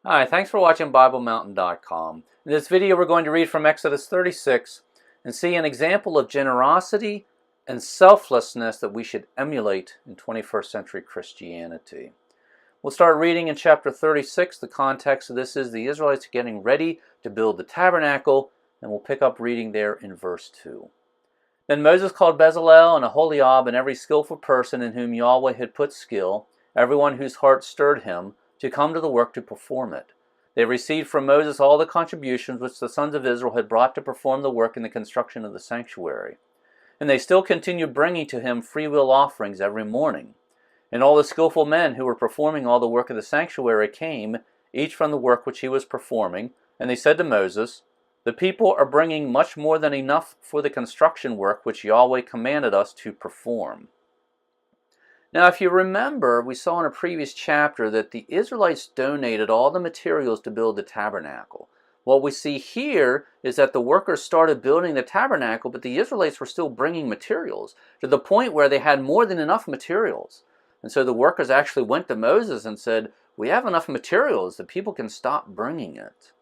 Hi, thanks for watching BibleMountain.com. In this video we're going to read from Exodus 36 and see an example of generosity and selflessness that we should emulate in 21st century Christianity. We'll start reading in chapter 36. The context of this is the Israelites getting ready to build the tabernacle, and we'll pick up reading there in verse 2. Then Moses called Bezalel and Aholiab and every skillful person in whom Yahweh had put skill, everyone whose heart stirred him, to come to the work to perform it. They received from Moses all the contributions which the sons of Israel had brought to perform the work in the construction of the sanctuary. And they still continued bringing to him freewill offerings every morning. And all the skillful men who were performing all the work of the sanctuary came, each from the work which he was performing, and they said to Moses, "The people are bringing much more than enough for the construction work which Yahweh commanded us to perform." Now, if you remember, we saw in a previous chapter that the Israelites donated all the materials to build the tabernacle. What we see here is that the workers started building the tabernacle, but the Israelites were still bringing materials to the point where they had more than enough materials. And so the workers actually went to Moses and said, "We have enough materials, the people can stop bringing it."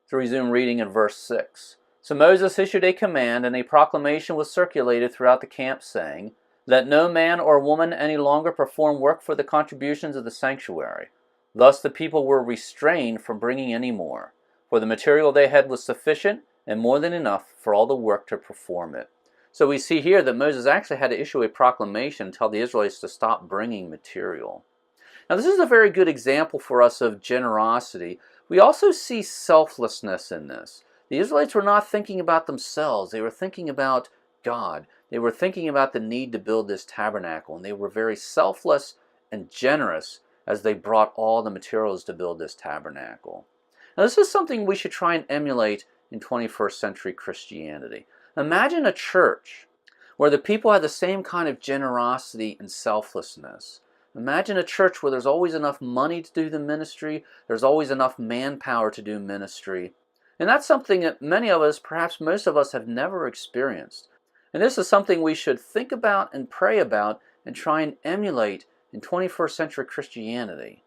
To resume reading in verse 6. So Moses issued a command, and a proclamation was circulated throughout the camp, saying, "Let no man or woman any longer perform work for the contributions of the sanctuary." Thus the people were restrained from bringing any more, for the material they had was sufficient and more than enough for all the work to perform it. So we see here that Moses actually had to issue a proclamation to tell the Israelites to stop bringing material. Now this is a very good example for us of generosity. We also see selflessness in this. The Israelites were not thinking about themselves, they were thinking about God. They were thinking about the need to build this tabernacle, and they were very selfless and generous as they brought all the materials to build this tabernacle. Now this is something we should try and emulate in 21st century Christianity. Imagine a church where the people have the same kind of generosity and selflessness. Imagine a church where there's always enough money to do the ministry, there's always enough manpower to do ministry. And that's something that many of us, perhaps most of us, have never experienced. And this is something we should think about and pray about and try and emulate in 21st century Christianity.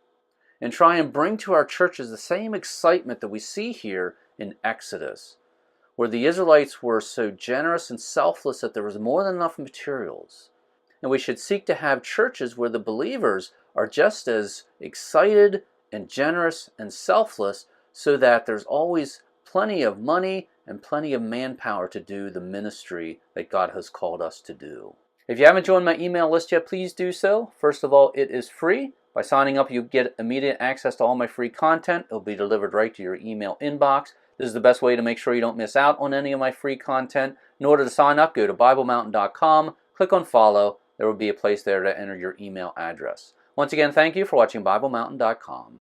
And try and bring to our churches the same excitement that we see here in Exodus, where the Israelites were so generous and selfless that there was more than enough materials. And we should seek to have churches where the believers are just as excited and generous and selfless, so that there's always plenty of money and plenty of manpower to do the ministry that God has called us to do. If you haven't joined my email list yet, please do so. First of all, it is free. By signing up, you get immediate access to all my free content. It'll be delivered right to your email inbox. This is the best way to make sure you don't miss out on any of my free content. In order to sign up, go to BibleMountain.com, click on follow. There will be a place there to enter your email address. Once again, thank you for watching BibleMountain.com.